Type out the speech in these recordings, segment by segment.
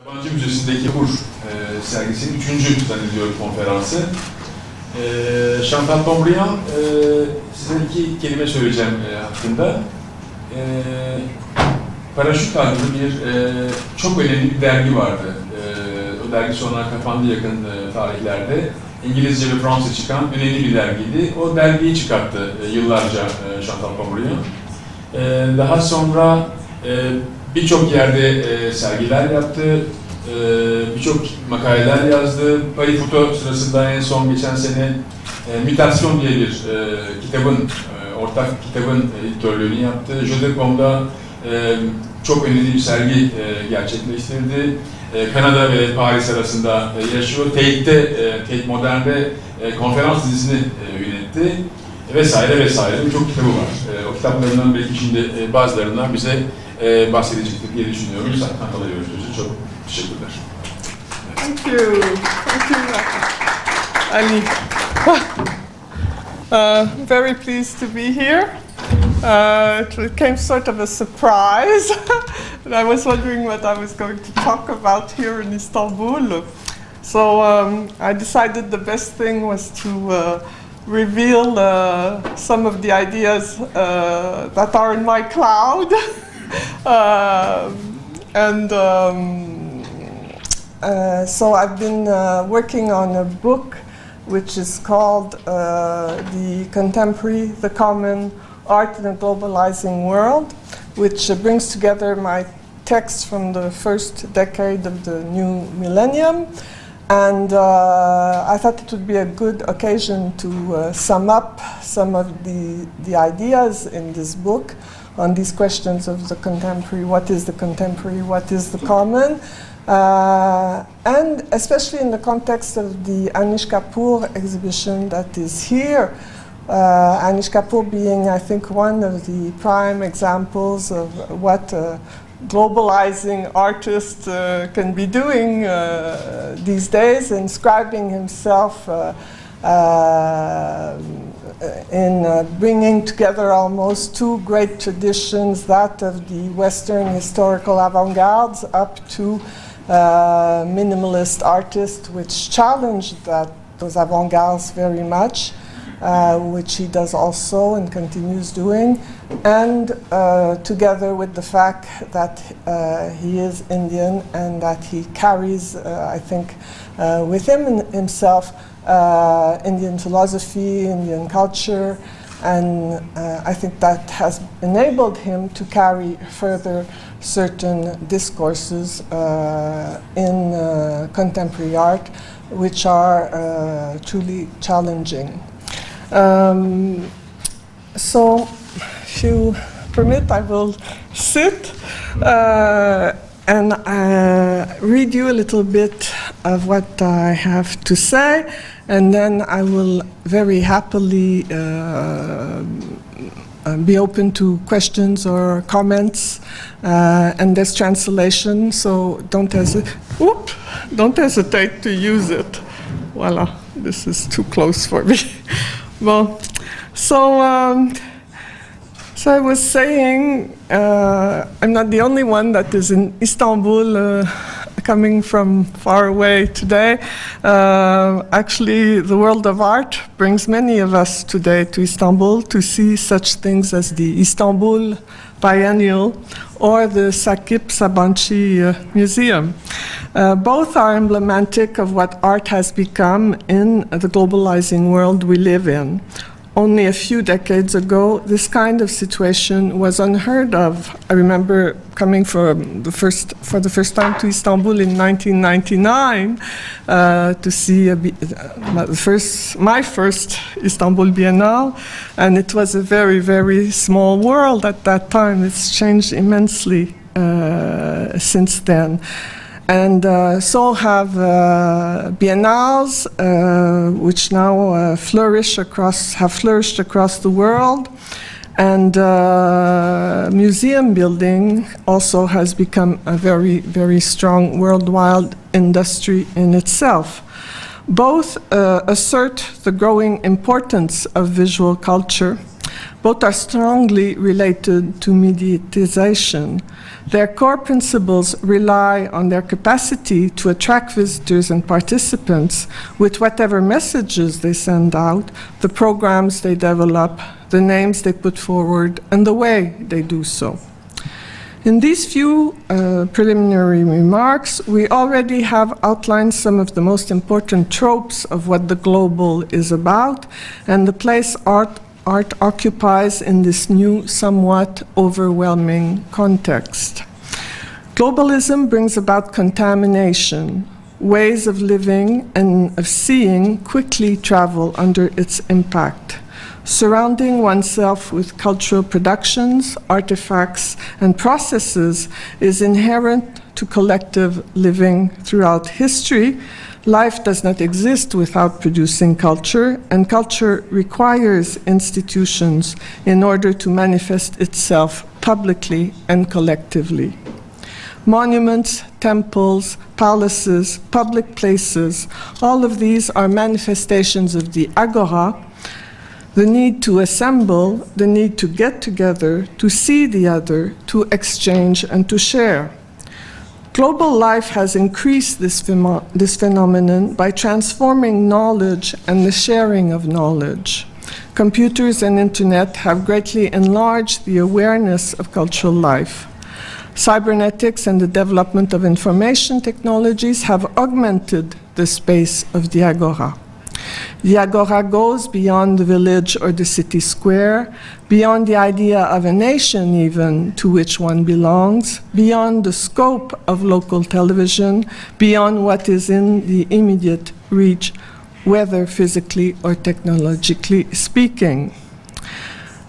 Yabancı Müzesi'ndeki Kur sergisinin 3. zannediyorum konferansı. Chantal Pontbriand, size 2 kelime söyleyeceğim hakkında. Paraşüt adlı bir çok önemli bir dergi vardı. O dergi sonra kapandı yakın tarihlerde. İngilizce ve Fransızca çıkan önemli bir dergiydi. O dergiyi çıkarttı yıllarca Chantal Pontbriand. Daha sonra birçok yerde sergiler yaptı, birçok makaleler yazdı. Paris Foto sırasında en son geçen sene Mutasyon diye bir kitabın, ortak kitabın editörlüğünü yaptı. Jeux.com'da çok önemli bir sergi gerçekleştirdi. Kanada ve Paris arasında yaşıyor. Tate Modern'de konferans dizisini yönetti. Vesaire vesaire. Birçok kitabı var. O kitaplarından belki şimdi bazılarından bize bahsedecektir diye düşünüyorum. Sanat alıyoruz. Çok teşekkürler. Thank you. Thank you, Ali. Very pleased to be here. It came sort of a surprise. And I was wondering what I was going to talk about here in Istanbul. So I decided the best thing was to reveal some of the ideas that are in my cloud. So I've been working on a book which is called The Contemporary, The Common Art in a Globalizing World, which brings together my texts from the first decade of the new millennium. And I thought it would be a good occasion to sum up some of the ideas in this book on these questions of the contemporary. What is the contemporary? What is the common? And especially in the context of the Anish Kapoor exhibition that is here, Anish Kapoor being, I think, one of the prime examples of what a globalizing artist can be doing these days, inscribing himself in bringing together almost 2 great traditions, that of the Western historical avant-gardes up to minimalist artists, which challenged those avant-gardes very much, which he does also and continues doing, and together with the fact that he is Indian and that he carries, I think, with him himself Indian philosophy, Indian culture, and I think that has enabled him to carry further certain discourses in contemporary art, which are truly challenging. So, if you permit, I will sit and read you a little bit of what I have to say, and then I will very happily be open to questions or comments, and there's translation, so don't hesitate to use it. Voila, this is too close for me. Well, so I was saying, I'm not the only one that is in Istanbul, coming from far away today. Actually, the world of art brings many of us today to Istanbul to see such things as the Istanbul Biennial or the Sakip Sabancı Museum. Both are emblematic of what art has become in the globalizing world we live in. Only a few decades ago, this kind of situation was unheard of. I remember coming for the first time to Istanbul in 1999 to see my first Istanbul Biennale, and it was a very, very small world at that time. It's changed immensely since then. And so have biennales, which now have flourished across the world. And museum building also has become a very, very strong worldwide industry in itself. Both assert the growing importance of visual culture Both are strongly related to mediatization. Their core principles rely on their capacity to attract visitors and participants with whatever messages they send out, the programs they develop, the names they put forward, and the way they do so. In these few preliminary remarks, we already have outlined some of the most important tropes of what the global is about and the place art occupies in this new, somewhat overwhelming context. Globalism brings about contamination. Ways of living and of seeing quickly travel under its impact. Surrounding oneself with cultural productions, artifacts, and processes is inherent to collective living throughout history. Life does not exist without producing culture, and culture requires institutions in order to manifest itself publicly and collectively. Monuments, temples, palaces, public places, all of these are manifestations of the agora, the need to assemble, the need to get together, to see the other, to exchange and to share. Global life has increased this phenomenon by transforming knowledge and the sharing of knowledge. Computers and internet have greatly enlarged the awareness of cultural life. Cybernetics and the development of information technologies have augmented the space of the agora. The agora goes beyond the village or the city square, beyond the idea of a nation even to which one belongs, beyond the scope of local television, beyond what is in the immediate reach, whether physically or technologically speaking.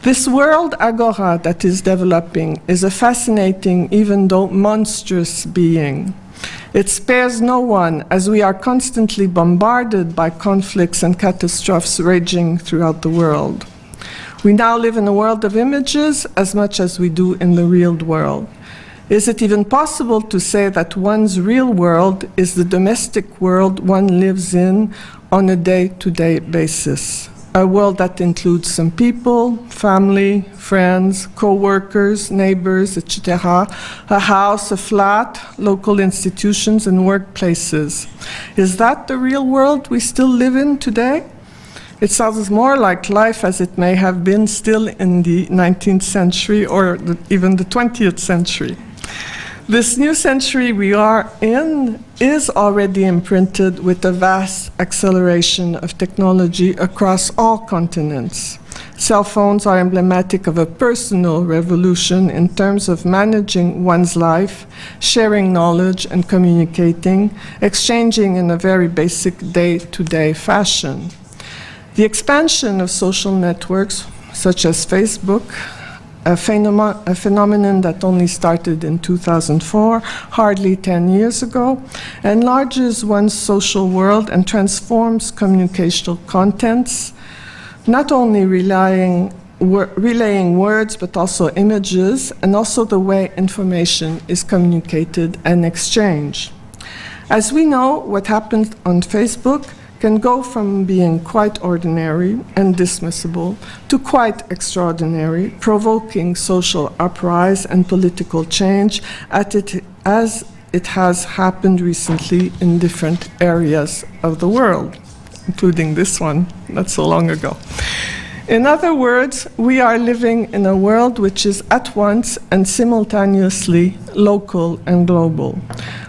This world agora that is developing is a fascinating, even though monstrous being. It spares no one, as we are constantly bombarded by conflicts and catastrophes raging throughout the world. We now live in a world of images as much as we do in the real world. Is it even possible to say that one's real world is the domestic world one lives in on a day-to-day basis? A world that includes some people, family, friends, co-workers, neighbors, etc., a house, a flat, local institutions, and workplaces. Is that the real world we still live in today? It sounds more like life as it may have been still in the 19th century or even the 20th century. This new century we are in is already imprinted with a vast acceleration of technology across all continents. Cell phones are emblematic of a personal revolution in terms of managing one's life, sharing knowledge and communicating, exchanging in a very basic day-to-day fashion. The expansion of social networks, such as Facebook, a phenomenon that only started in 2004, hardly 10 years ago, enlarges one's social world and transforms communicational contents, not only relaying words, but also images, and also the way information is communicated and exchanged. As we know, what happened on Facebook can go from being quite ordinary and dismissible to quite extraordinary, provoking social uprise and political change as it has happened recently in different areas of the world, including this one not so long ago. In other words, we are living in a world which is at once and simultaneously local and global.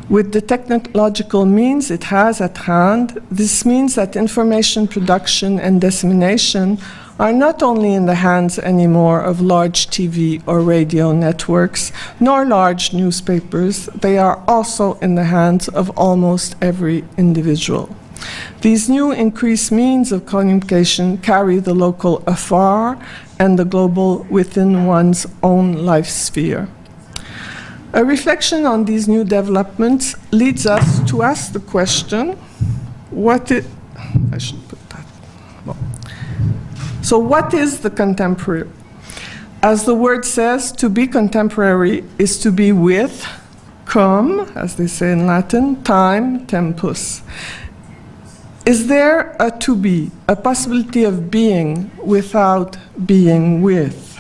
With the technological means it has at hand, this means that information production and dissemination are not only in the hands anymore of large TV or radio networks, nor large newspapers, they are also in the hands of almost every individual. These new increased means of communication carry the local afar and the global within one's own life sphere. A reflection on these new developments leads us to ask the question, So what is the contemporary? As the word says, to be contemporary is to be with, cum, as they say in Latin, time, tempus. Is there a to be, a possibility of being without being with?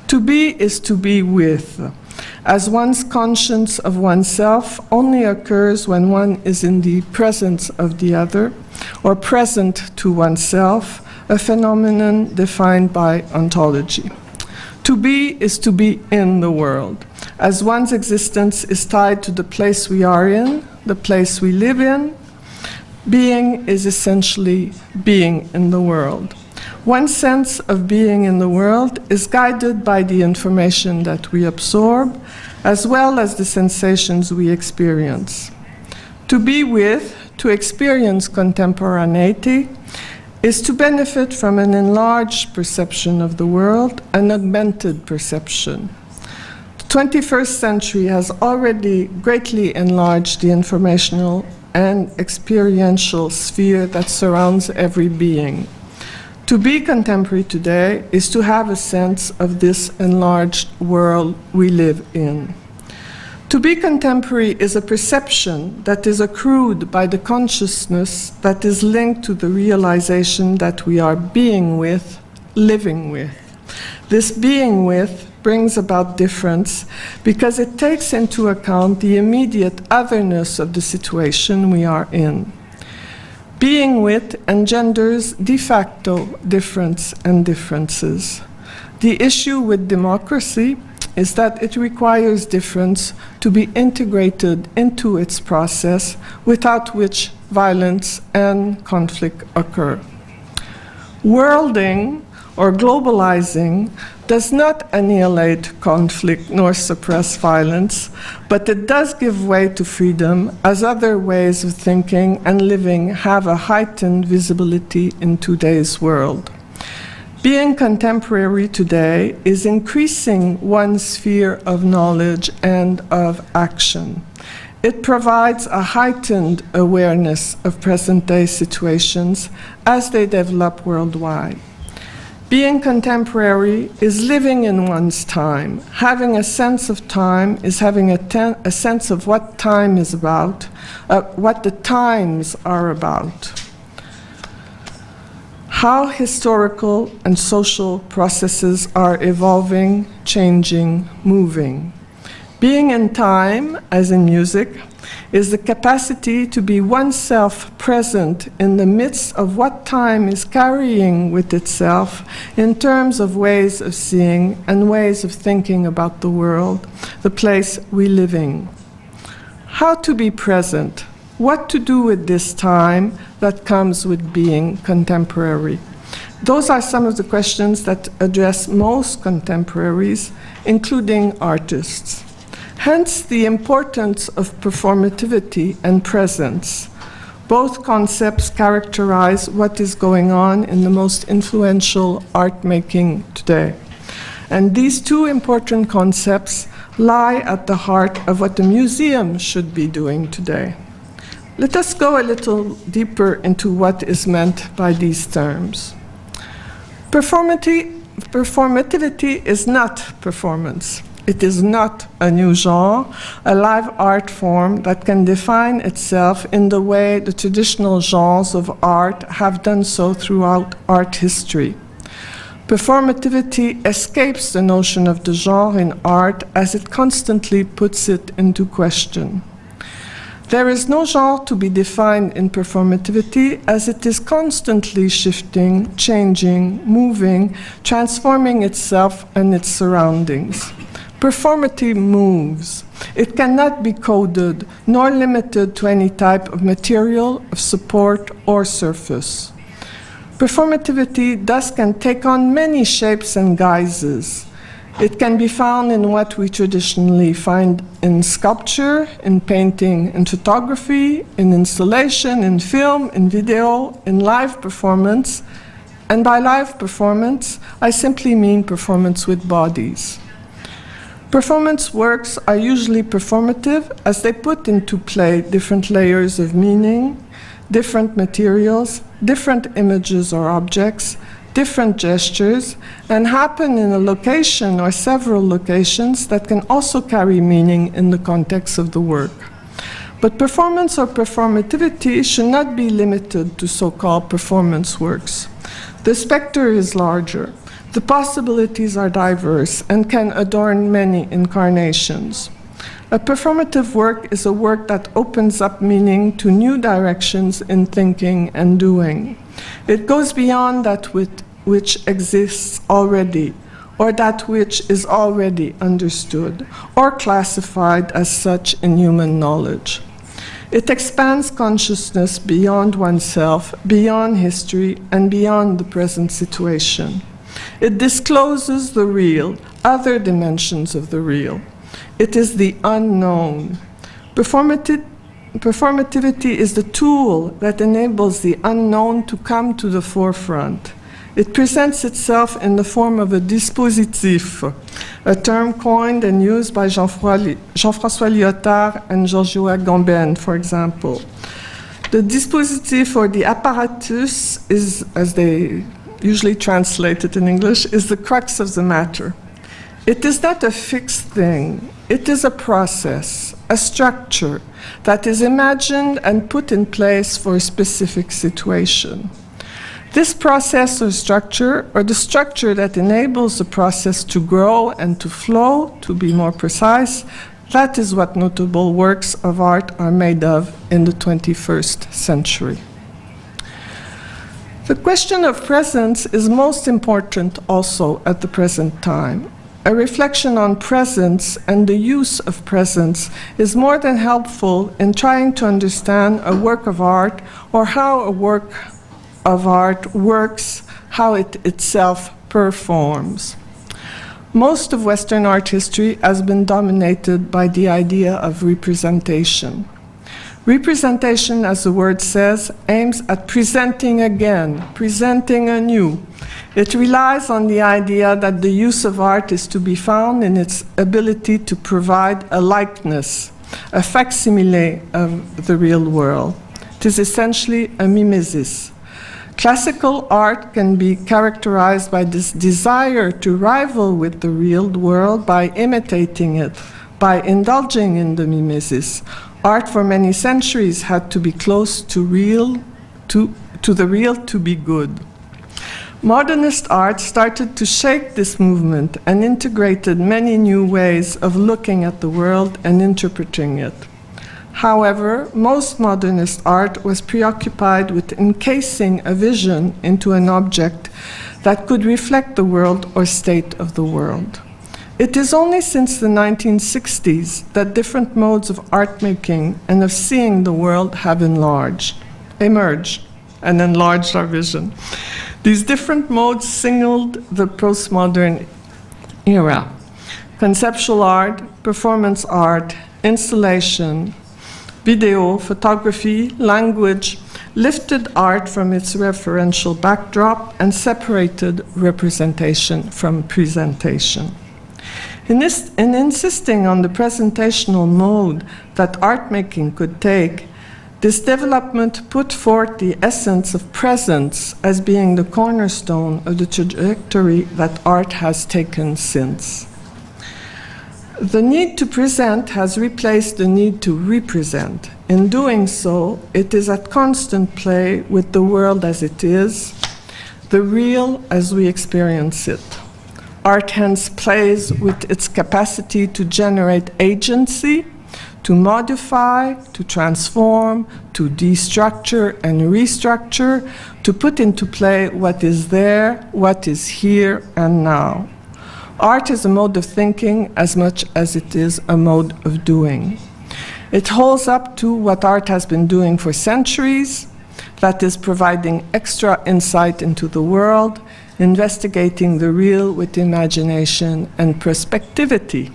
To be is to be with, as one's conscience of oneself only occurs when one is in the presence of the other, or present to oneself, a phenomenon defined by ontology. To be is to be in the world, as one's existence is tied to the place we are in, the place we live in. Being is essentially being in the world. One's sense of being in the world is guided by the information that we absorb, as well as the sensations we experience. To be with, to experience contemporaneity, is to benefit from an enlarged perception of the world, an augmented perception. The 21st century has already greatly enlarged the informational and experiential sphere that surrounds every being. To be contemporary today is to have a sense of this enlarged world we live in. To be contemporary is a perception that is accrued by the consciousness that is linked to the realization that we are being with, living with. This being with brings about difference because it takes into account the immediate otherness of the situation we are in. Being with engenders de facto difference and differences. The issue with democracy is that it requires difference to be integrated into its process, without which violence and conflict occur. Worlding, or globalizing, does not annihilate conflict nor suppress violence, but it does give way to freedom, as other ways of thinking and living have a heightened visibility in today's world. Being contemporary today is increasing one's sphere of knowledge and of action. It provides a heightened awareness of present-day situations as they develop worldwide. Being contemporary is living in one's time. Having a sense of time is having a sense of what time is about, what the times are about. How historical and social processes are evolving, changing, moving. Being in time, as in music, is the capacity to be oneself present in the midst of what time is carrying with itself in terms of ways of seeing and ways of thinking about the world, the place we live in. How to be present? What to do with this time that comes with being contemporary? Those are some of the questions that address most contemporaries, including artists. Hence the importance of performativity and presence. Both concepts characterize what is going on in the most influential art making today. And these two important concepts lie at the heart of what a museum should be doing today. Let us go a little deeper into what is meant by these terms. Performativity is not performance. It is not a new genre, a live art form that can define itself in the way the traditional genres of art have done so throughout art history. Performativity escapes the notion of the genre in art as it constantly puts it into question. There is no genre to be defined in performativity as it is constantly shifting, changing, moving, transforming itself and its surroundings. Performative moves. It cannot be coded nor limited to any type of material, of support, or surface. Performativity thus can take on many shapes and guises. It can be found in what we traditionally find in sculpture, in painting, in photography, in installation, in film, in video, in live performance. And by live performance, I simply mean performance with bodies. Performance works are usually performative as they put into play different layers of meaning, different materials, different images or objects, different gestures, and happen in a location or several locations that can also carry meaning in the context of the work. But performance or performativity should not be limited to so-called performance works. The spectrum is larger. The possibilities are diverse and can adorn many incarnations. A performative work is a work that opens up meaning to new directions in thinking and doing. It goes beyond that which exists already, or that which is already understood, or classified as such in human knowledge. It expands consciousness beyond oneself, beyond history, and beyond the present situation. It discloses the real, other dimensions of the real. It is the unknown. Performativity is the tool that enables the unknown to come to the forefront. It presents itself in the form of a dispositif, a term coined and used by Jean-François Lyotard and Giorgio Agamben, for example. The dispositif, or the apparatus, is, as they usually translate it in English, is the crux of the matter. It is not a fixed thing. It is a process, a structure that is imagined and put in place for a specific situation. This process or the structure that enables the process to grow and to flow, to be more precise, that is what notable works of art are made of in the 21st century. The question of presence is most important also at the present time. A reflection on presence and the use of presence is more than helpful in trying to understand a work of art or how a work of art works, how it itself performs. Most of Western art history has been dominated by the idea of representation. Representation, as the word says, aims at presenting again, presenting anew. It relies on the idea that the use of art is to be found in its ability to provide a likeness, a facsimile of the real world. It is essentially a mimesis. Classical art can be characterized by this desire to rival with the real world by imitating it, by indulging in the mimesis. Art for many centuries had to be close to the real to be good. Modernist art started to shake this movement and integrated many new ways of looking at the world and interpreting it. However, most modernist art was preoccupied with encasing a vision into an object that could reflect the world or state of the world. It is only since the 1960s that different modes of art making and of seeing the world have emerged and enlarged our vision. These different modes signaled the postmodern era. Conceptual art, performance art, installation, video, photography, language lifted art from its referential backdrop and separated representation from presentation. In insisting on the presentational mode that art making could take, this development put forth the essence of presence as being the cornerstone of the trajectory that art has taken since. The need to present has replaced the need to represent. In doing so, it is at constant play with the world as it is, the real as we experience it. Art hence plays with its capacity to generate agency, to modify, to transform, to destructure and restructure, to put into play what is there, what is here and now. Art is a mode of thinking as much as it is a mode of doing. It holds up to what art has been doing for centuries, that is providing extra insight into the world, investigating the real with imagination and perspectivity.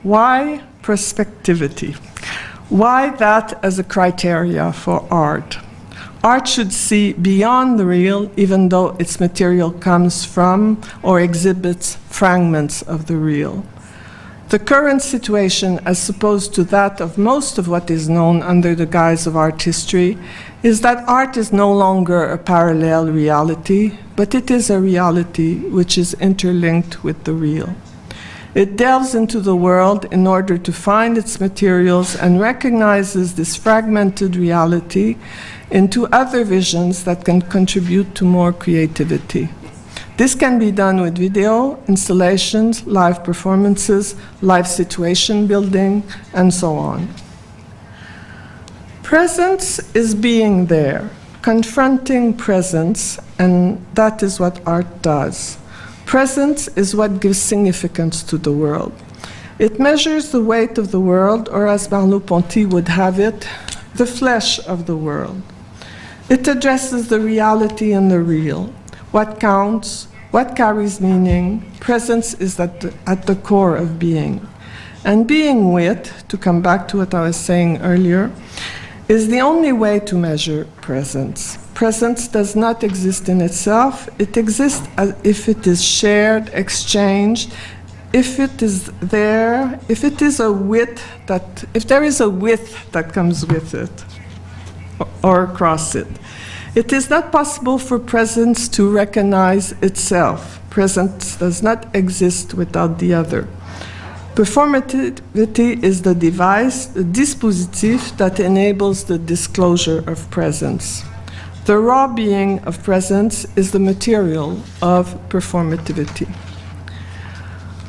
Why perspectivity? Why that as a criteria for art? Art should see beyond the real, even though its material comes from or exhibits fragments of the real. The current situation, as opposed to that of most of what is known under the guise of art history, is that art is no longer a parallel reality, but it is a reality which is interlinked with the real. It delves into the world in order to find its materials and recognizes this fragmented reality into other visions that can contribute to more creativity. This can be done with video, installations, live performances, live situation building, and so on. Presence is being there, confronting presence, and that is what art does. Presence is what gives significance to the world. It measures the weight of the world, or as Merleau-Ponty would have it, the flesh of the world. It addresses the reality and the real, what counts, what carries meaning. Presence is at the core of being. And being with, to come back to what I was saying earlier, is the only way to measure presence. Presence does not exist in itself. It exists as if it is shared, exchanged, if it is there, if it is a width that, if there is a width that comes with it or across it. It is not possible for presence to recognize itself. Presence does not exist without the other. Performativity is the device, the dispositif that enables the disclosure of presence. The raw being of presence is the material of performativity.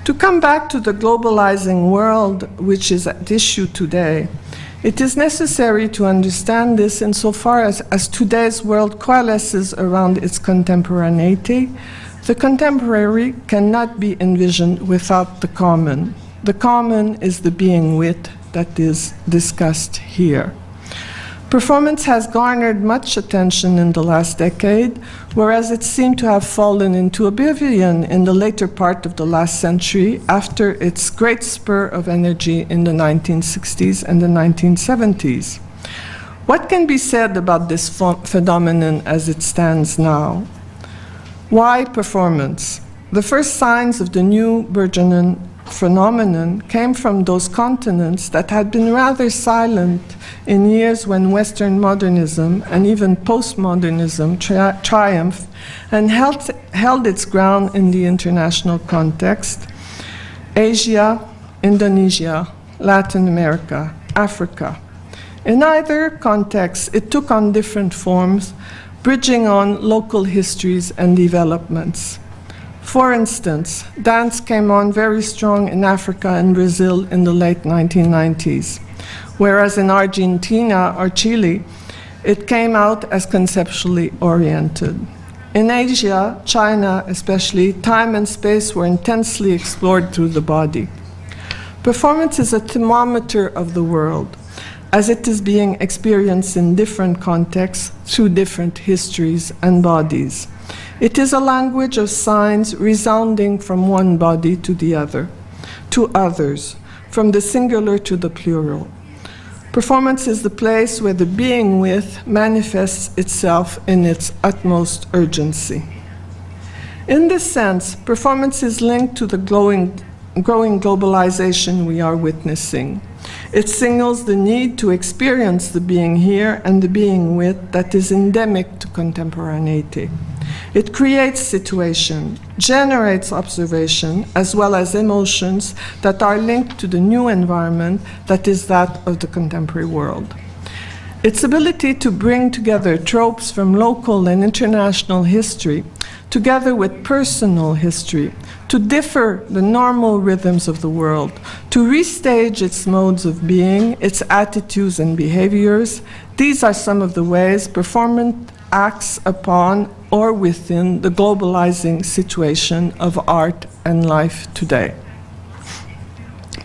To come back to the globalizing world, which is at issue today, it is necessary to understand this insofar as today's world coalesces around its contemporaneity. The contemporary cannot be envisioned without the common. The common is the being with that is discussed here. Performance has garnered much attention in the last decade, whereas it seemed to have fallen into oblivion in the later part of the last century after its great spur of energy in the 1960s and the 1970s. What can be said about this phenomenon as it stands now? Why performance? The first signs of the new burgeoning phenomenon came from those continents that had been rather silent in years when Western modernism and even postmodernism triumphed and held its ground in the international context: Asia, Indonesia, Latin America, Africa. In either context, it took on different forms, bridging on local histories and developments. For instance, dance came on very strong in Africa and Brazil in the late 1990s, whereas in Argentina or Chile, it came out as conceptually oriented. In Asia, China especially, time and space were intensely explored through the body. Performance is a thermometer of the world, as it is being experienced in different contexts through different histories and bodies. It is a language of signs resounding from one body to the other, to others, from the singular to the plural. Performance is the place where the being with manifests itself in its utmost urgency. In this sense, performance is linked to the growing globalization we are witnessing. It signals the need to experience the being here and the being with that is endemic to contemporaneity. It creates situation, generates observation, as well as emotions that are linked to the new environment that is that of the contemporary world. Its ability to bring together tropes from local and international history, together with personal history, to differ the normal rhythms of the world, to restage its modes of being, its attitudes and behaviors, these are some of the ways performance acts upon or within the globalizing situation of art and life today.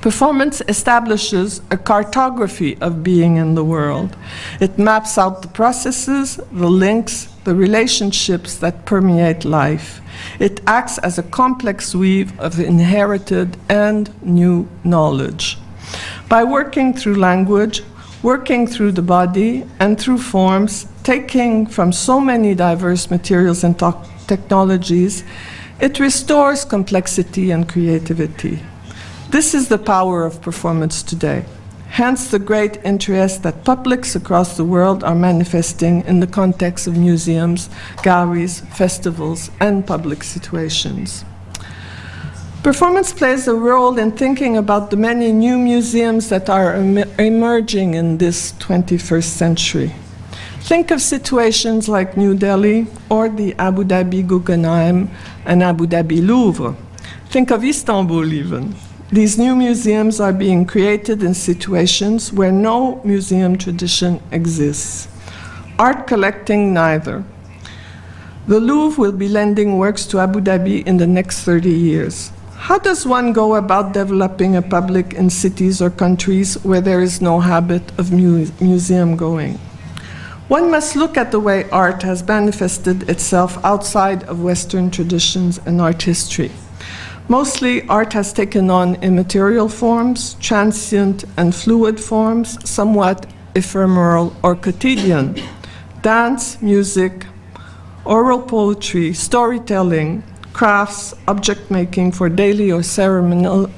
Performance establishes a cartography of being in the world. It maps out the processes, the links, the relationships that permeate life. It acts as a complex weave of inherited and new knowledge. By working through language, working through the body and through forms, taking from so many diverse materials and technologies, it restores complexity and creativity. This is the power of performance today. Hence the great interest that publics across the world are manifesting in the context of museums, galleries, festivals, and public situations. Performance plays a role in thinking about the many new museums that are emerging in this 21st century. Think of situations like New Delhi or the Abu Dhabi Guggenheim and Abu Dhabi Louvre. Think of Istanbul even. These new museums are being created in situations where no museum tradition exists. Art collecting, neither. The Louvre will be lending works to Abu Dhabi in the next 30 years. How does one go about developing a public in cities or countries where there is no habit of museum going? One must look at the way art has manifested itself outside of Western traditions and art history. Mostly, art has taken on immaterial forms, transient and fluid forms, somewhat ephemeral or quotidian. Dance, music, oral poetry, storytelling, crafts, object making for daily or ceremonial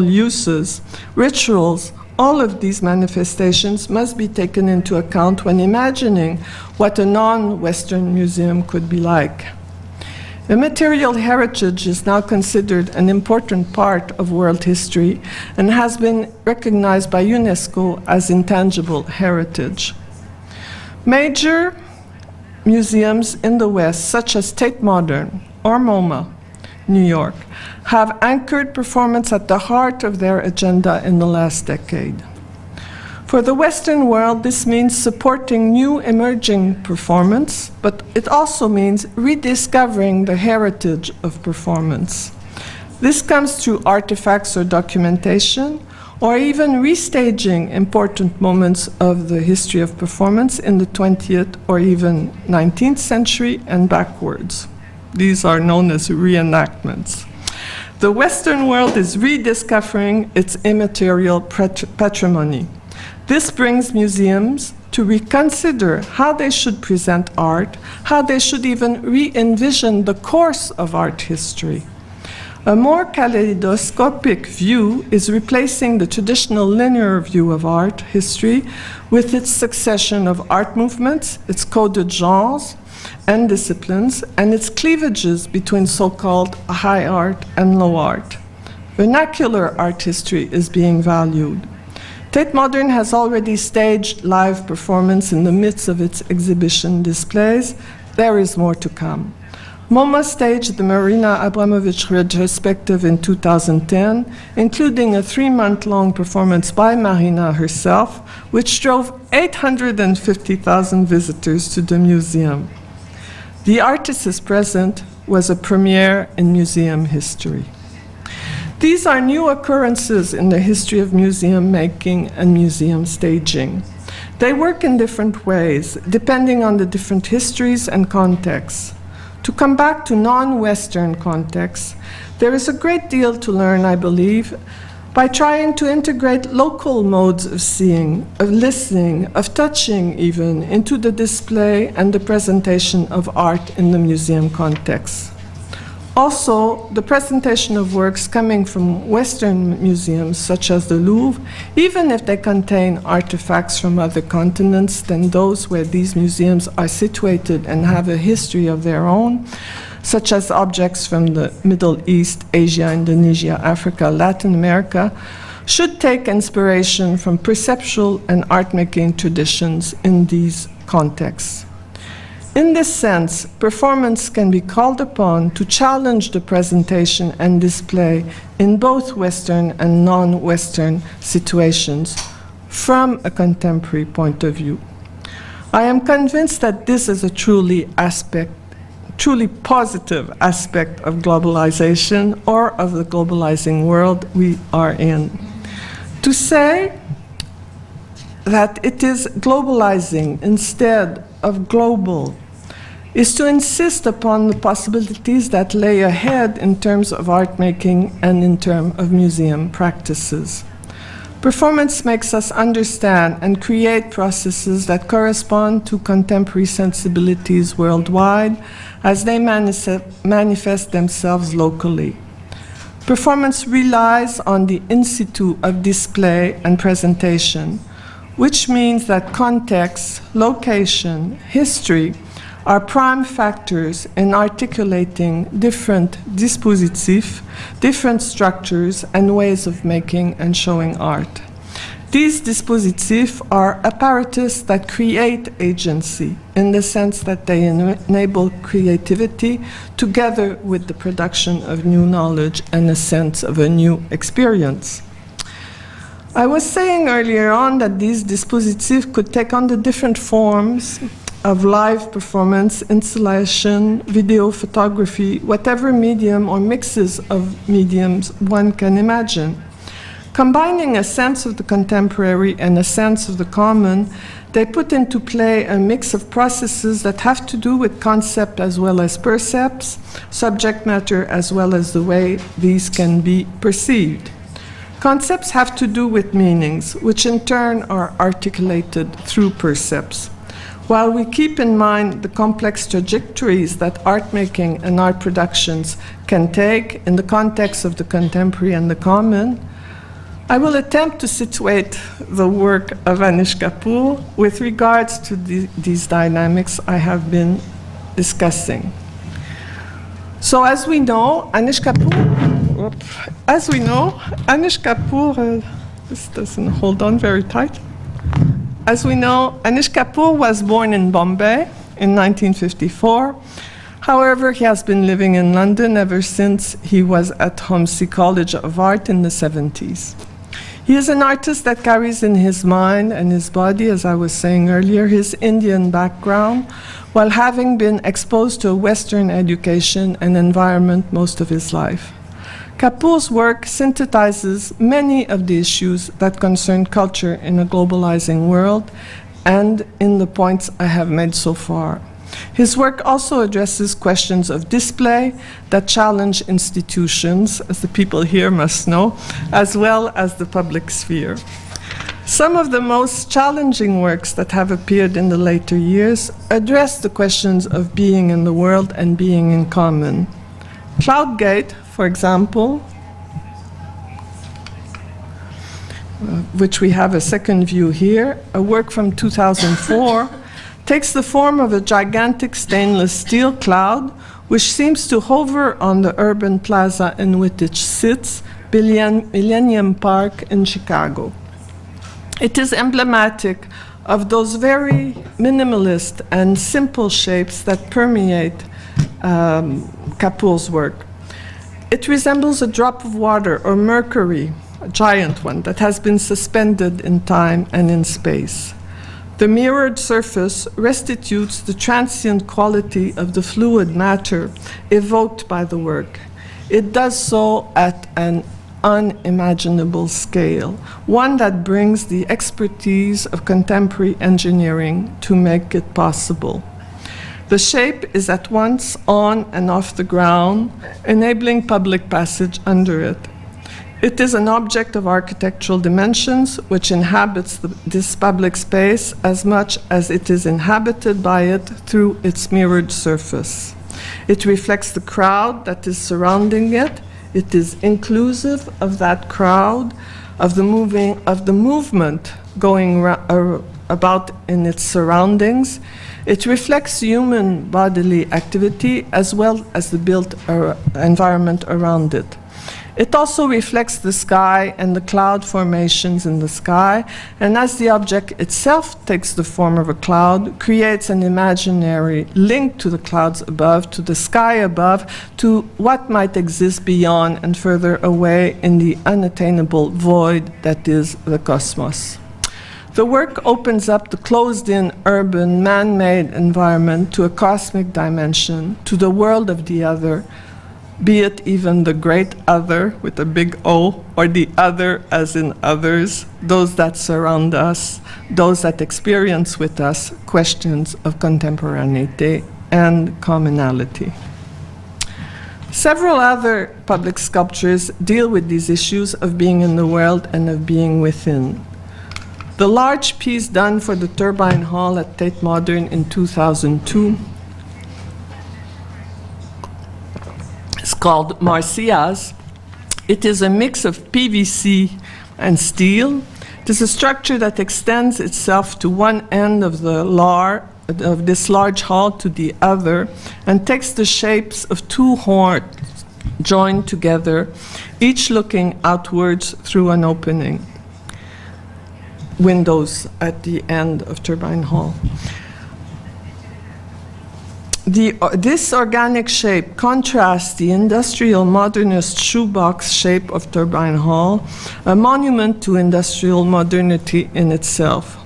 uses, rituals, all of these manifestations must be taken into account when imagining what a non-Western museum could be like. Immaterial heritage is now considered an important part of world history and has been recognized by UNESCO as intangible heritage. Major museums in the West, such as Tate Modern or MoMA, New York, have anchored performance at the heart of their agenda in the last decade. For the Western world, this means supporting new emerging performance, but it also means rediscovering the heritage of performance. This comes through artifacts or documentation, or even restaging important moments of the history of performance in the 20th or even 19th century and backwards. These are known as reenactments. The Western world is rediscovering its immaterial patrimony. This brings museums to reconsider how they should present art, how they should even re-envision the course of art history. A more kaleidoscopic view is replacing the traditional linear view of art history with its succession of art movements, its coded genres and disciplines, and its cleavages between so-called high art and low art. Vernacular art history is being valued. Tate Modern has already staged live performance in the midst of its exhibition displays. There is more to come. MoMA staged the Marina Abramovich retrospective in 2010, including a 3-month-long performance by Marina herself, which drove 850,000 visitors to the museum. The Artists Present was a premiere in museum history. These are new occurrences in the history of museum making and museum staging. They work in different ways, depending on the different histories and contexts. To come back to non-Western contexts, there is a great deal to learn, I believe, by trying to integrate local modes of seeing, of listening, of touching even, into the display and the presentation of art in the museum context. Also, the presentation of works coming from Western museums, such as the Louvre, even if they contain artifacts from other continents than those where these museums are situated and have a history of their own, such as objects from the Middle East, Asia, Indonesia, Africa, Latin America, should take inspiration from perceptual and art-making traditions in these contexts. In this sense, performance can be called upon to challenge the presentation and display in both Western and non-Western situations from a contemporary point of view. I am convinced that this is a truly positive aspect of globalization or of the globalizing world we are in. To say that it is globalizing instead of global is to insist upon the possibilities that lay ahead in terms of art making and in terms of museum practices. Performance makes us understand and create processes that correspond to contemporary sensibilities worldwide as they manifest themselves locally. Performance relies on the in situ of display and presentation, which means that context, location, history are prime factors in articulating different dispositifs, different structures and ways of making and showing art. These dispositifs are apparatus that create agency in the sense that they enable creativity together with the production of new knowledge and a sense of a new experience. I was saying earlier on that these dispositifs could take on the different forms of live performance, installation, video, photography, whatever medium or mixes of mediums one can imagine. Combining a sense of the contemporary and a sense of the common, they put into play a mix of processes that have to do with concept as well as percepts, subject matter as well as the way these can be perceived. Concepts have to do with meanings, which in turn are articulated through percepts. While we keep in mind the complex trajectories that art making and art productions can take in the context of the contemporary and the common, I will attempt to situate the work of Anish Kapoor with regards to these dynamics I have been discussing. So as we know, Anish Kapoor, this doesn't hold on very tight. As we know, Anish Kapoor was born in Bombay in 1954. However, he has been living in London ever since he was at Homsey College of Art in the 70s. He is an artist that carries in his mind and his body, as I was saying earlier, his Indian background, while having been exposed to a Western education and environment most of his life. Kapoor's work synthesizes many of the issues that concern culture in a globalizing world and in the points I have made so far. His work also addresses questions of display that challenge institutions, as the people here must know, as well as the public sphere. Some of the most challenging works that have appeared in the later years address the questions of being in the world and being in common. Cloudgate, for example, which we have a second view here, a work from 2004, takes the form of a gigantic stainless steel cloud which seems to hover on the urban plaza in which it sits, Millennium Park in Chicago. It is emblematic of those very minimalist and simple shapes that permeate Kapoor's work. It resembles a drop of water or mercury, a giant one, that has been suspended in time and in space. The mirrored surface restitutes the transient quality of the fluid matter evoked by the work. It does so at an unimaginable scale, one that brings the expertise of contemporary engineering to make it possible. The shape is at once on and off the ground, enabling public passage under it. It is an object of architectural dimensions which inhabits this public space as much as it is inhabited by it through its mirrored surface. It reflects the crowd that is surrounding it. It is inclusive of that crowd, of the movement going about in its surroundings. It reflects human bodily activity as well as the built environment around it. It also reflects the sky and the cloud formations in the sky, and as the object itself takes the form of a cloud, creates an imaginary link to the clouds above, to the sky above, to what might exist beyond and further away in the unattainable void that is the cosmos. The work opens up the closed-in, urban, man-made environment to a cosmic dimension, to the world of the other, be it even the great other with a big O, or the other as in others, those that surround us, those that experience with us questions of contemporaneity and commonality. Several other public sculptures deal with these issues of being in the world and of being within. The large piece done for the Turbine Hall at Tate Modern in 2002 is called Marcias. It is a mix of PVC and steel. It is a structure that extends itself to one end of the LAR of this large hall to the other and takes the shapes of two horns joined together, each looking outwards through an opening. Windows at the end of Turbine Hall. This organic shape contrasts the industrial modernist shoebox shape of Turbine Hall, a monument to industrial modernity in itself.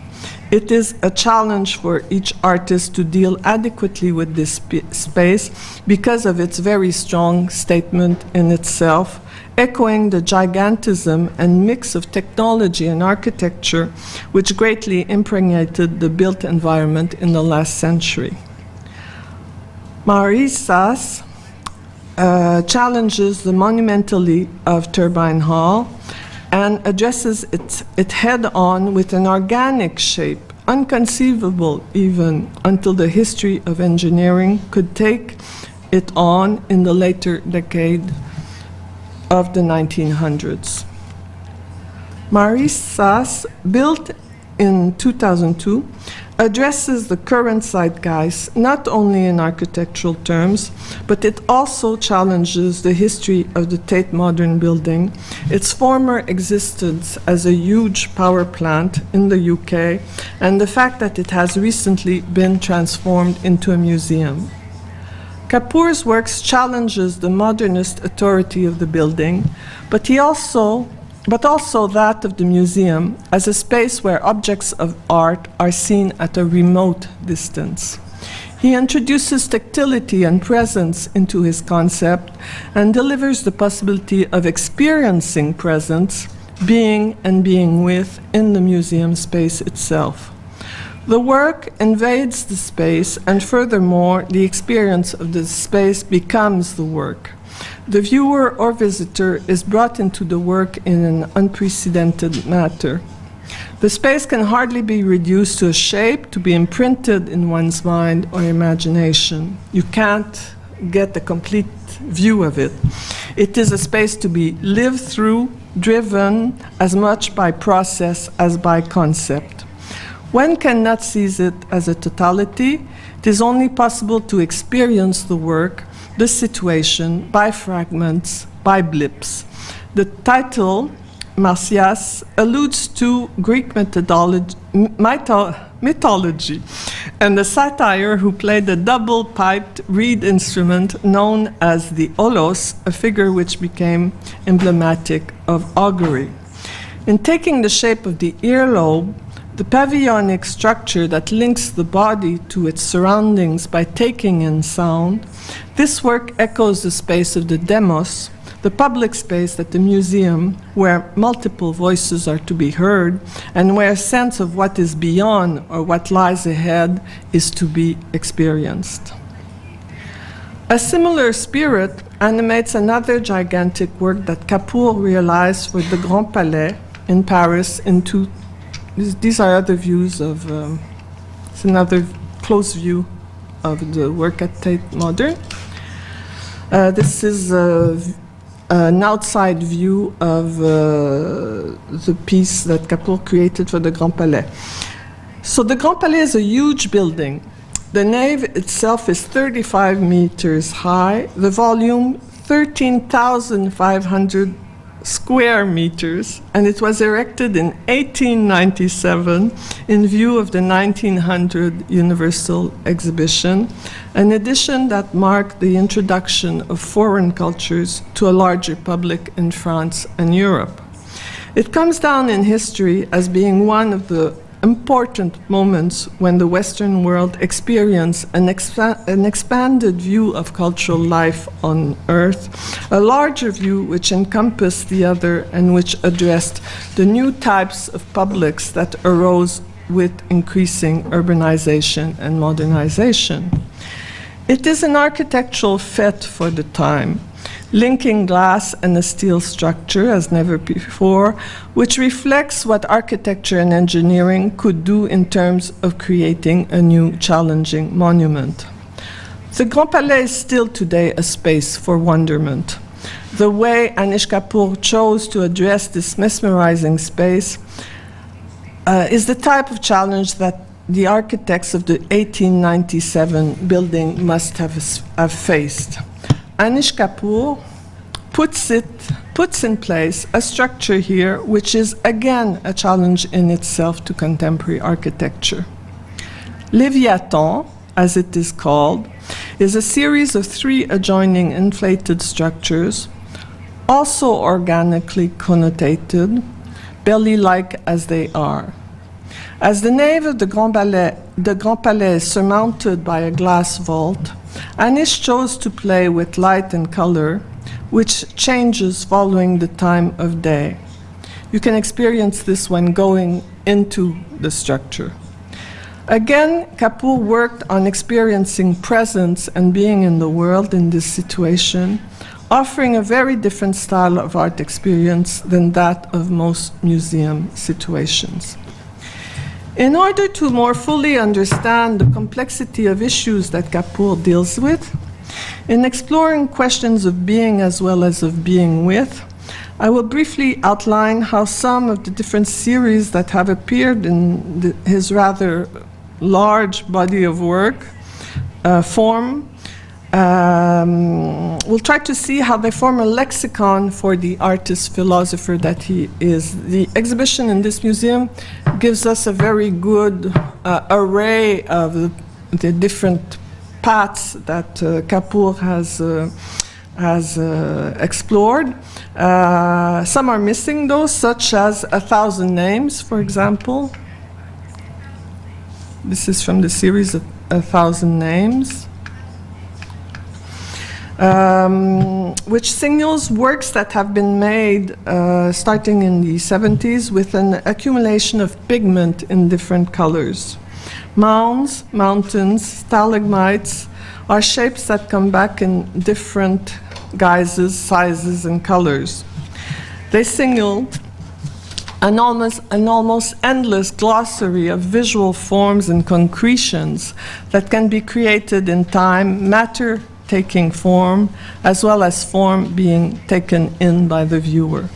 It is a challenge for each artist to deal adequately with this space because of its very strong statement in itself, echoing the gigantism and mix of technology and architecture which greatly impregnated the built environment in the last century. Maurice Sass challenges the monumentality of Turbine Hall and addresses it head-on with an organic shape, unconceivable even until the history of engineering could take it on in the later decade of the 1900s. Maurice Sass, built in 2002, addresses the current zeitgeist not only in architectural terms, but it also challenges the history of the Tate Modern building, its former existence as a huge power plant in the UK, and the fact that it has recently been transformed into a museum. Kapoor's works challenges the modernist authority of the building, but also that of the museum as a space where objects of art are seen at a remote distance. He introduces tactility and presence into his concept and delivers the possibility of experiencing presence, being and being with in the museum space itself. The work invades the space, and furthermore, the experience of the space becomes the work. The viewer or visitor is brought into the work in an unprecedented manner. The space can hardly be reduced to a shape to be imprinted in one's mind or imagination. You can't get a complete view of it. It is a space to be lived through, driven as much by process as by concept. One cannot seize it as a totality. It is only possible to experience the work, the situation, by fragments, by blips. The title, Marsyas, alludes to Greek mythology and the satyr who played a double-piped reed instrument known as the olos, a figure which became emblematic of augury. In taking the shape of the earlobe, the pavilionic structure that links the body to its surroundings by taking in sound, this work echoes the space of the demos, the public space at the museum where multiple voices are to be heard and where a sense of what is beyond or what lies ahead is to be experienced. A similar spirit animates another gigantic work that Kapoor realized for the Grand Palais in Paris in These are other views of, it's another close view of the work at Tate Modern. This is an outside view of the piece that Kapoor created for the Grand Palais. So the Grand Palais is a huge building. The nave itself is 35 meters high, the volume 13,500 square meters, and it was erected in 1897 in view of the 1900 Universal Exhibition, an edition that marked the introduction of foreign cultures to a larger public in France and Europe. It comes down in history as being one of the important moments when the Western world experienced an expanded view of cultural life on Earth, a larger view which encompassed the other and which addressed the new types of publics that arose with increasing urbanization and modernization. It is an architectural fete for the time, linking glass and a steel structure as never before, which reflects what architecture and engineering could do in terms of creating a new challenging monument. The Grand Palais is still today a space for wonderment. The way Anish Kapoor chose to address this mesmerizing space is the type of challenge that the architects of the 1897 building must have faced. Anish Kapoor puts in place a structure here which is again a challenge in itself to contemporary architecture. Leviathan, as it is called, is a series of 3 adjoining inflated structures, also organically connotated, belly-like as they are. As the nave of the Grand Palais is surmounted by a glass vault, Anish chose to play with light and color, which changes following the time of day. You can experience this when going into the structure. Again, Kapoor worked on experiencing presence and being in the world in this situation, offering a very different style of art experience than that of most museum situations. In order to more fully understand the complexity of issues that Kapoor deals with, in exploring questions of being as well as of being with, I will briefly outline how some of the different series that have appeared in his rather large body of work form. We'll try to see how they form a lexicon for the artist-philosopher that he is. The exhibition in this museum gives us a very good array of the different paths that Kapoor has explored. Some are missing though, such as 1,000 Names, for example. This is from the series of 1,000 Names, which signals works that have been made starting in the 70s with an accumulation of pigment in different colors. Mounds, mountains, stalagmites are shapes that come back in different guises, sizes, and colors. They signal an almost endless glossary of visual forms and concretions that can be created in time, matter taking form, as well as form being taken in by the viewer.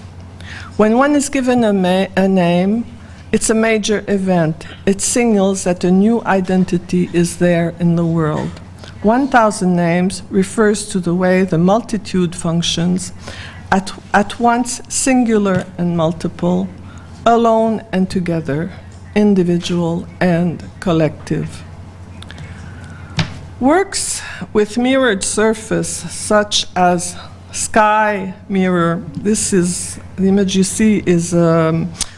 When one is given a name, it's a major event. It signals that a new identity is there in the world. 1,000 Names refers to the way the multitude functions, at once singular and multiple, alone and together, individual and collective. Works with mirrored surface, such as Sky Mirror. This is, the image you see is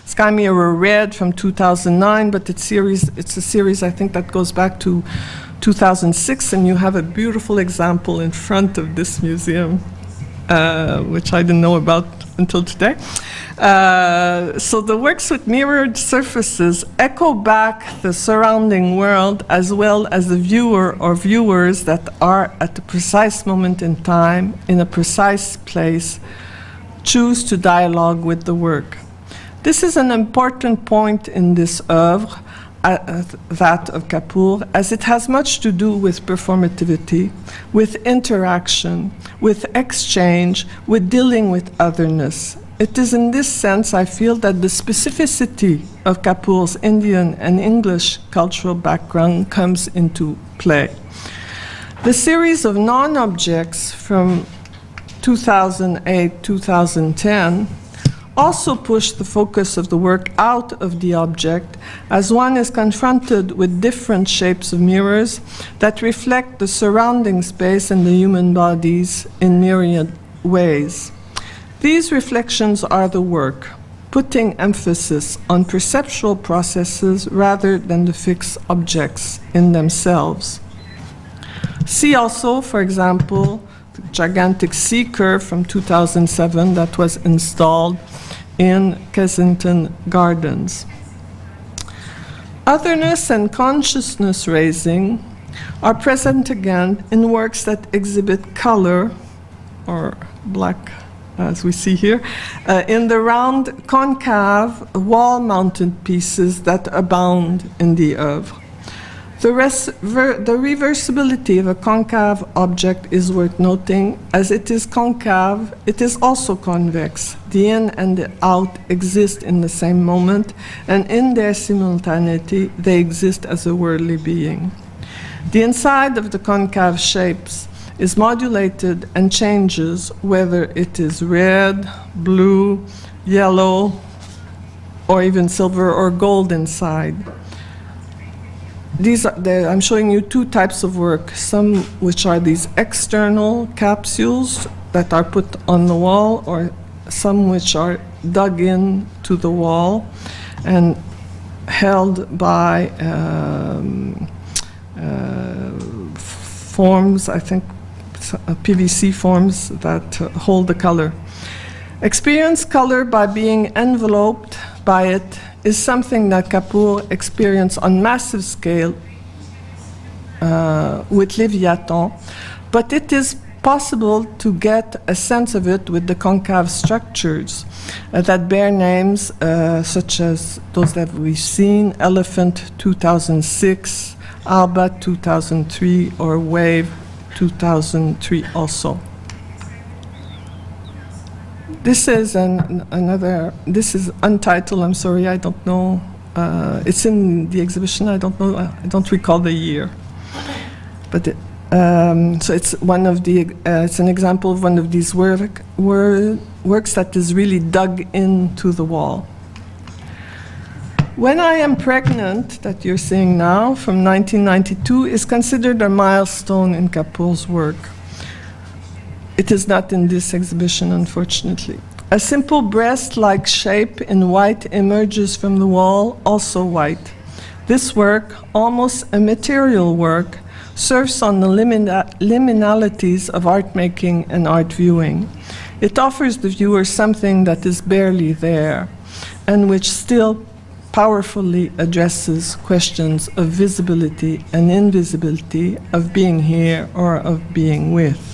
Sky Mirror Red from 2009, but it's a series I think that goes back to 2006, and you have a beautiful example in front of this museum, which I didn't know about until today. So the works with mirrored surfaces echo back the surrounding world as well as the viewer or viewers that are at a precise moment in time, in a precise place, choose to dialogue with the work. This is an important point in this oeuvre, that of Kapoor, as it has much to do with performativity, with interaction, with exchange, with dealing with otherness. It is in this sense, I feel, that the specificity of Kapoor's Indian and English cultural background comes into play. The series of non-objects from 2008-2010 also pushed the focus of the work out of the object, as one is confronted with different shapes of mirrors that reflect the surrounding space and the human bodies in myriad ways. These reflections are the work, putting emphasis on perceptual processes rather than the fixed objects in themselves. See also, for example, the gigantic C curve from 2007 that was installed in Kensington Gardens. Otherness and consciousness raising are present again in works that exhibit color, or black as we see here, in the round concave wall-mounted pieces that abound in the oeuvre. The reversibility of a concave object is worth noting. As it is concave, it is also convex. The in and the out exist in the same moment, and in their simultaneity, they exist as a worldly being. The inside of the concave shapes is modulated and changes whether it is red, blue, yellow, or even silver or gold inside. I'm showing you two types of work, some which are these external capsules that are put on the wall, or some which are dug in to the wall and held by forms, I think PVC forms that hold the color. Experience color by being enveloped by it is something that Kapoor experienced on massive scale with Leviathan, but it is possible to get a sense of it with the concave structures that bear names such as those that we've seen, Elephant 2006, Alba 2003, or Wave 2003 also. This is this is untitled, I'm sorry, I don't know. It's in the exhibition, I don't know, I don't recall the year. But so it's one of the, it's an example of one of these works that is really dug into the wall. When I Am Pregnant, that you're seeing now, from 1992, is considered a milestone in Kapoor's work. It is not in this exhibition, unfortunately. A simple breast-like shape in white emerges from the wall, also white. This work, almost a material work, surfs on the liminalities of art making and art viewing. It offers the viewer something that is barely there, and which still powerfully addresses questions of visibility and invisibility, of being here or of being with.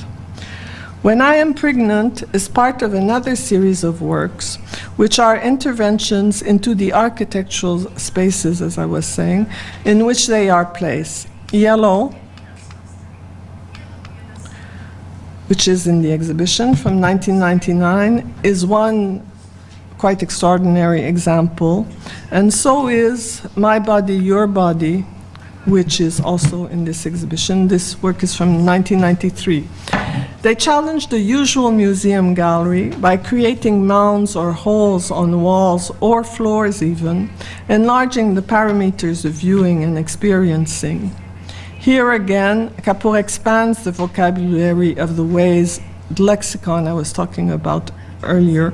When I Am Pregnant is part of another series of works, which are interventions into the architectural spaces, as I was saying, in which they are placed. Yellow, which is in the exhibition from 1999, is one quite extraordinary example, and so is My Body, Your Body, which is also in this exhibition. This work is from 1993. They challenged the usual museum gallery by creating mounds or holes on walls or floors even, enlarging the parameters of viewing and experiencing. Here again, Kapoor expands the vocabulary of the ways, the lexicon I was talking about earlier,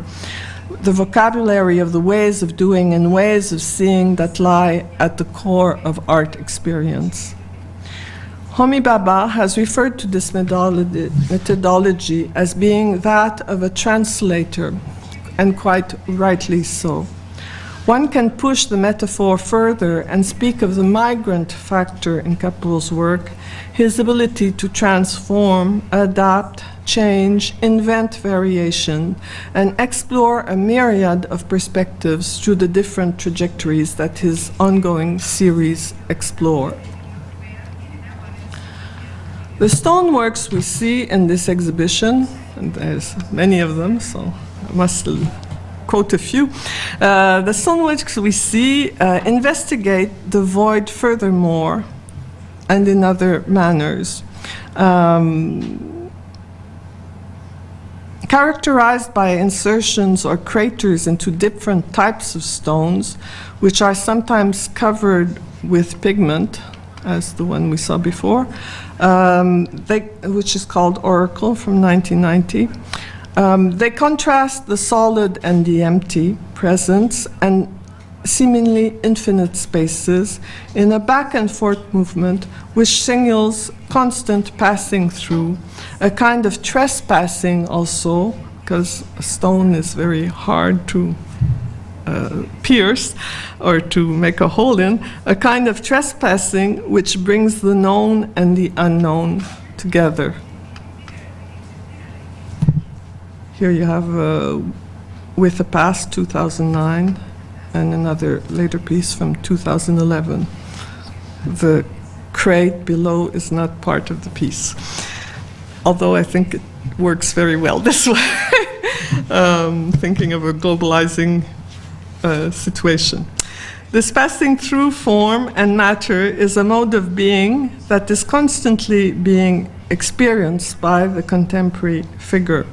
the vocabulary of the ways of doing and ways of seeing that lie at the core of art experience. Homi Bhabha has referred to this methodology as being that of a translator, and quite rightly so. One can push the metaphor further and speak of the migrant factor in Kapoor's work, his ability to transform, adapt, change, invent variation, and explore a myriad of perspectives through the different trajectories that his ongoing series explore. The stoneworks we see in this exhibition, and there's many of them, so I must quote a few. The stoneworks we see investigate the void furthermore and in other manners. Characterized by insertions or craters into different types of stones, which are sometimes covered with pigment, as the one we saw before, which is called Oracle from 1990. They contrast the solid and the empty presence and seemingly infinite spaces in a back and forth movement which signals constant passing through, a kind of trespassing also, because a stone is very hard to pierce or to make a hole in, a kind of trespassing which brings the known and the unknown together. Here you have With the Past, 2009, and another later piece from 2011. The crate below is not part of the piece. Although I think it works very well this way, thinking of a globalizing situation. This passing through form and matter is a mode of being that is constantly being experienced by the contemporary figure.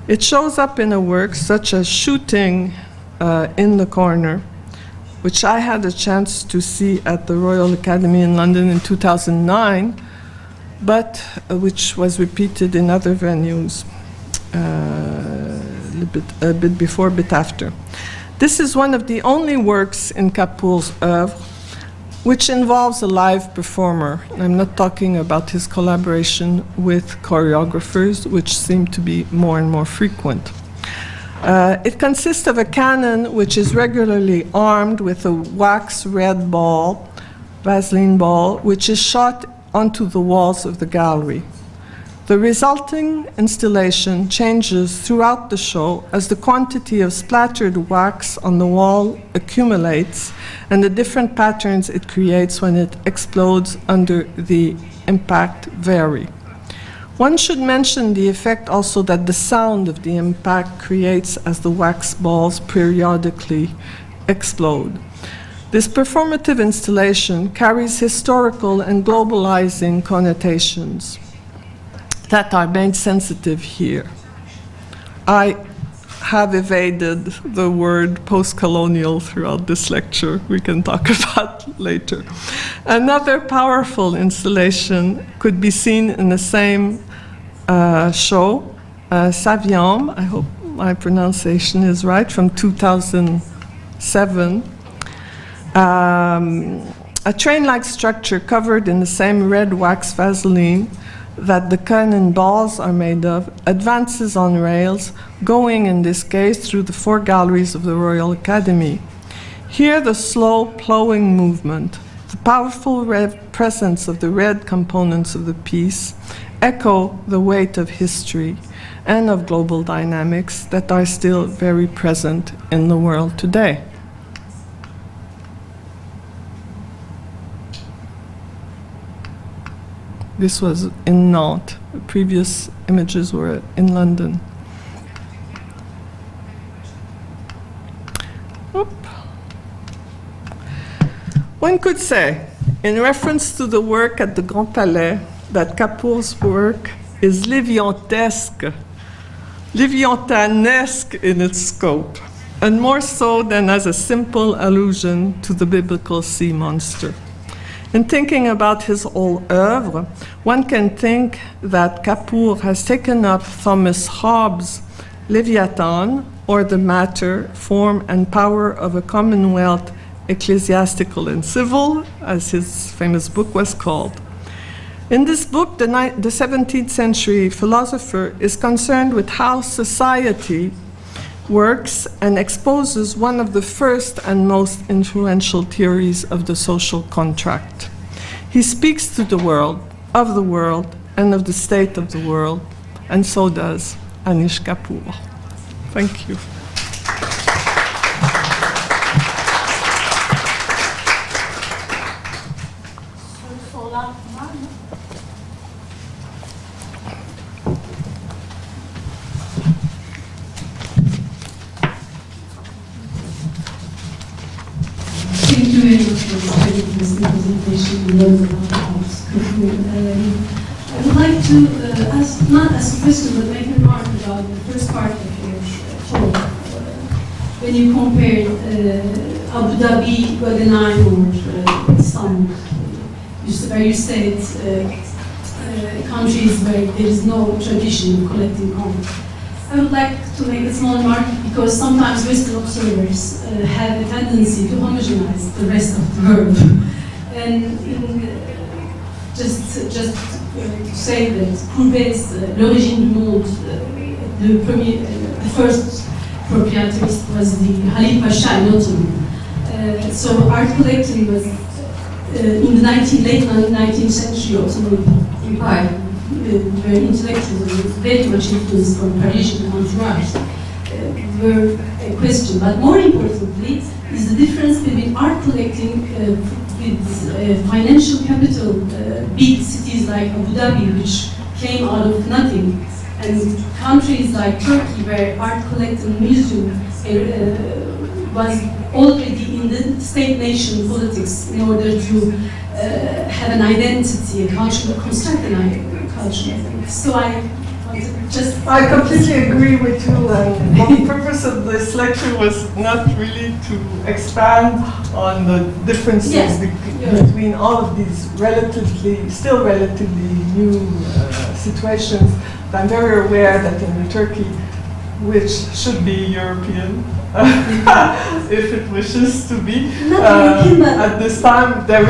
It shows up in a work such as Shooting in the Corner, which I had a chance to see at the Royal Academy in London in 2009, but which was repeated in other venues a bit before, a bit after. This is one of the only works in Kapoor's oeuvre which involves a live performer. I'm not talking about his collaboration with choreographers, which seem to be more and more frequent. It consists of a cannon which is regularly armed with a wax red ball, Vaseline ball, which is shot onto the walls of the gallery. The resulting installation changes throughout the show as the quantity of splattered wax on the wall accumulates and the different patterns it creates when it explodes under the impact vary. One should mention the effect also that the sound of the impact creates as the wax balls periodically explode. This performative installation carries historical and globalizing connotations that are made sensitive here. I have evaded the word post-colonial throughout this lecture. We can talk about later. Another powerful installation could be seen in the same show, Saviam, I hope my pronunciation is right, from 2007. A train-like structure covered in the same red wax Vaseline that the cannon balls are made of advances on rails, going in this case through the 4 galleries of the Royal Academy. Here the slow plowing movement, the powerful red presence of the red components of the piece echo the weight of history and of global dynamics that are still very present in the world today. This was in Nantes. The previous images were in London. Oop. One could say, in reference to the work at the Grand Palais, that Kapoor's work is Leviatanesque in its scope, and more so than as a simple allusion to the biblical sea monster. In thinking about his whole oeuvre, one can think that Kapoor has taken up Thomas Hobbes' Leviathan, or the matter, form, and power of a commonwealth, ecclesiastical and civil, as his famous book was called. In this book, the 17th century philosopher is concerned with how society works and exposes one of the first and most influential theories of the social contract. He speaks to the world, of the world, and of the state of the world, and so does Anish Kapoor. Thank you. Thank you very much for this very interesting presentation. We learned a lot about Kapoor. I would like to not ask a question, but make a remark about the first part of your talk. When you compared Abu Dhabi, Guggenheim, or Istanbul, where you said countries where there is no tradition of collecting coins. I would like to make a small remark because sometimes Western observers have a tendency to homogenize the rest of the world. And just to say that Courbet's L'origine du monde, the first proprietorist was the Halil Pasha in Ottoman. So art collecting was in the late 19th century Ottoman Empire. Where intellectuals very much influenced from Parisian entourage were a question. But more importantly is the difference with art collecting with financial capital, big cities like Abu Dhabi, which came out of nothing, and countries like Turkey, where art collecting museum was already in the state-nation politics in order to have an identity, a culture, construct an culture. So I I completely agree with you, and the purpose of this lecture was not really to expand on the differences between all of these still relatively new situations. But I'm very aware that in Turkey, which should be European, if it wishes to be, at this time there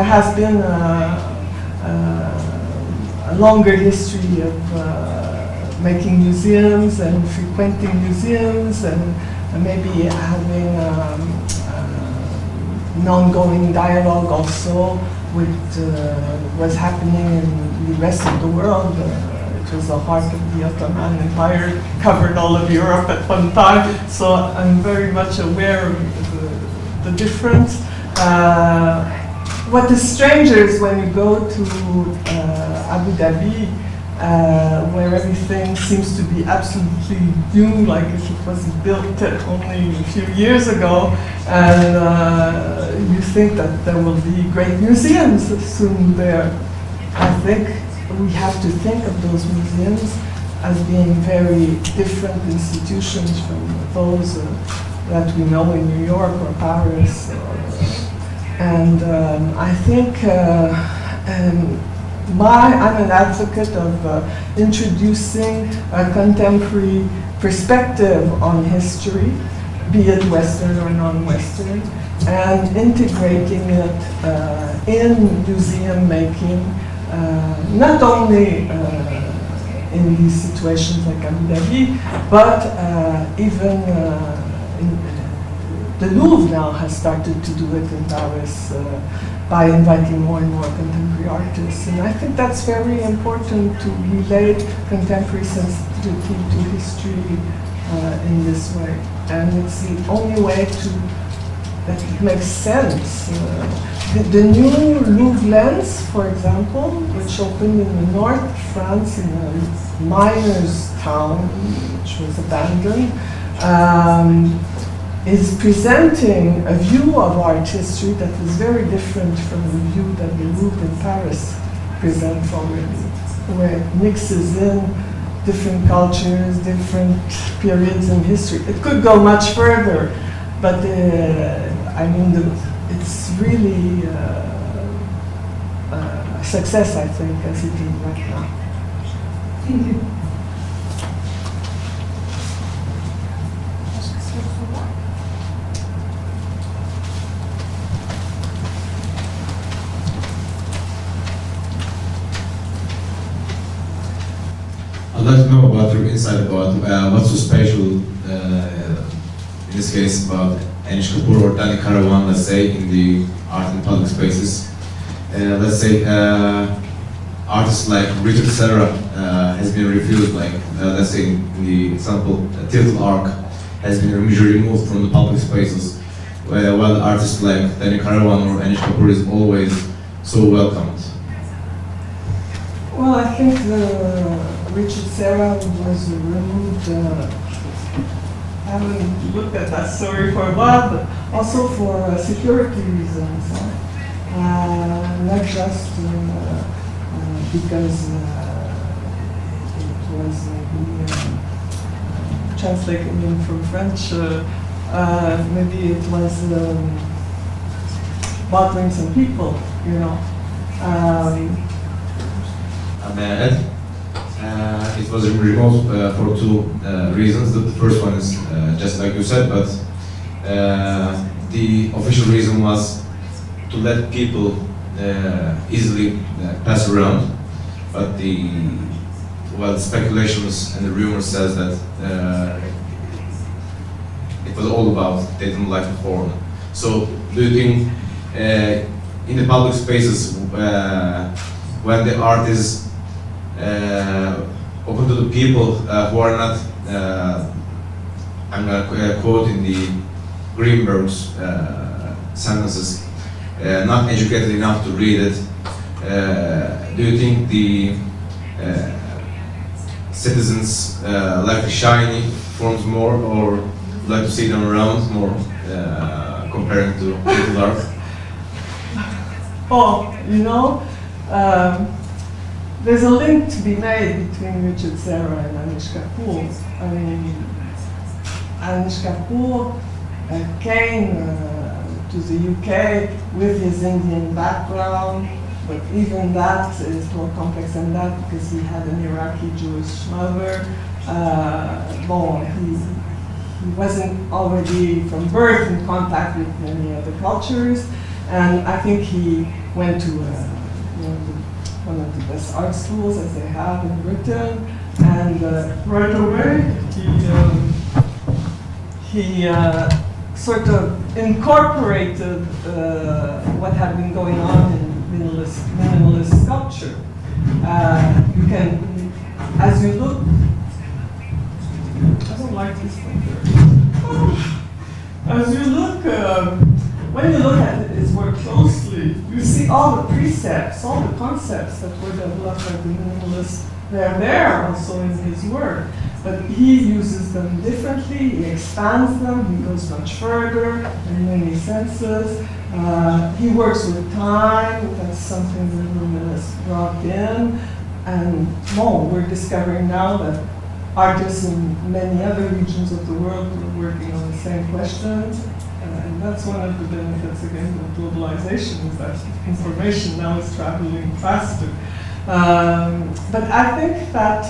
has been a longer history of making museums and frequenting museums and maybe having an ongoing dialogue also with what's happening in the rest of the world. It was the heart of the Ottoman Empire, covered all of Europe at one time, so I'm very much aware of the difference. What is stranger is when you go to Abu Dhabi, where everything seems to be absolutely new, like if it was built only a few years ago, and you think that there will be great museums soon there. I think we have to think of those museums as being very different institutions from those that we know in New York or Paris. And I think I'm an advocate of introducing a contemporary perspective on history, be it Western or non-Western, and integrating it in museum making, not only in these situations like Abu Dhabi, but even the Louvre now has started to do it in Paris by inviting more and more contemporary artists. And I think that's very important to relate contemporary sensitivity to history in this way. And it's the only way that it makes sense. The new Louvre lens, for example, which opened in the north of France in a miner's town, which was abandoned, is presenting a view of art history that is very different from the view that the Louvre in Paris presents already, where it mixes in different cultures, different periods in history. It could go much further, but I mean, it's really a success, I think, as it is right now. Thank you. I'd like to know about your insight about what's so special in this case about Anish Kapoor or Danny Caravan, let's say, in the art and public spaces. Let's say artists like Richard Serra has been refused, like let's say in the example, Tiltal Arc has been removed from the public spaces, while artists like Danny Caravan or Anish Kapoor is always so welcomed. Well, I think Richard Serra was removed. I haven't looked at that story for a while, but also for security reasons. Not just because it was translating in from French. Maybe it was bothering some people, you know. May I add? It was removed for two reasons. The first one is just like you said, but the official reason was to let people easily pass around. But the speculations and the rumors says that it was all about they didn't like the form. So do you think in the public spaces when the art is open to the people who are not, I'm going to quote in the Greenberg's sentences, not educated enough to read it. Do you think the citizens like the shiny forms more, or like to see them around more, comparing to digital art? Oh, you know, there's a link to be made between Richard Serra and Anish Kapoor. I mean, Anish Kapoor came to the UK with his Indian background, but even that is more complex than that because he had an Iraqi Jewish mother. He wasn't already from birth in contact with many other cultures, and I think he went to one of the best art schools as they have in Britain, and right away he sort of incorporated what had been going on in minimalist sculpture. You can, as you look, I don't like this thing here. As you look, when you look at his work closely, you see all the precepts, all the concepts that were developed by the minimalists. They're there also in his work, but he uses them differently, he expands them, he goes much further in many senses. He works with time, that's something the minimalists brought in, and we're discovering now that artists in many other regions of the world are working on the same questions. And that's one of the benefits, again, of globalization, is that information now is traveling faster. But I think that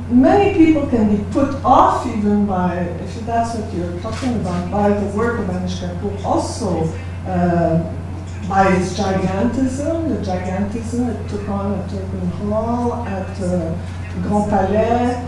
many people can be put off even by, if that's what you're talking about, by the work of Anish Kapoor, also by its gigantism, the gigantism it took on at Turban Hall, at Grand Palais,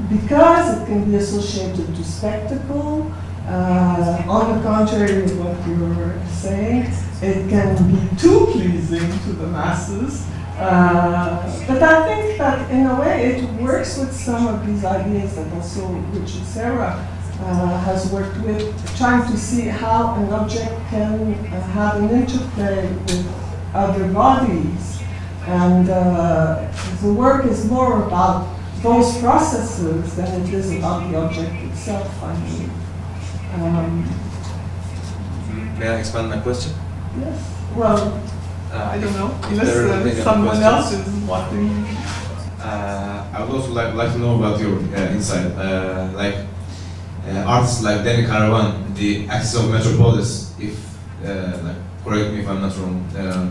because it can be associated to spectacle. On the contrary of what you're saying, it can be too pleasing to the masses. But I think that in a way it works with some of these ideas that also Richard Serra has worked with, trying to see how an object can have an interplay with other bodies. And the work is more about those processes than it is about the object itself, I mean. May I expand my question? Yes. Well, I don't know, unless someone else is watching. I would also like to know about your insight. Artists like Danny Caravan, the axis of Metropolis, if correct me if I'm not wrong,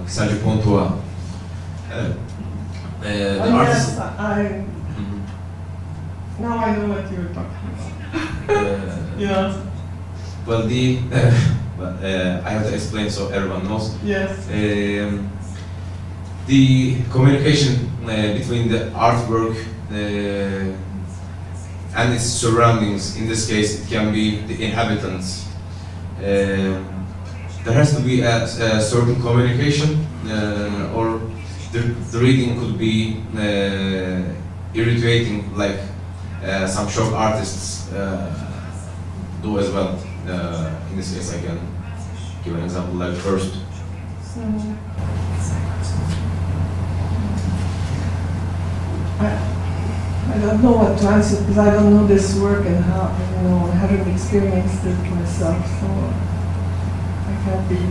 Chantal Pontbriand. The artists. Yes, now I know what you were talking about. Yeah. Well, I have to explain so everyone knows. Yes. The communication between the artwork and its surroundings, in this case, it can be the inhabitants. There has to be a certain communication, or the reading could be irritating, like some shock artists do as well. In this case, I can give an example like first. I don't know what to answer because I don't know this work and how, I haven't experienced it myself, so I can't give you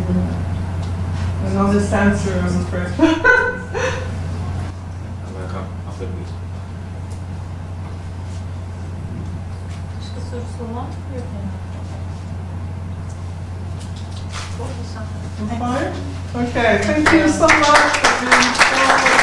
an honest answer, I'm afraid. I'm gonna come after this. Başka sorusu olan yok yani. Fine? Okay, thank you so much for being so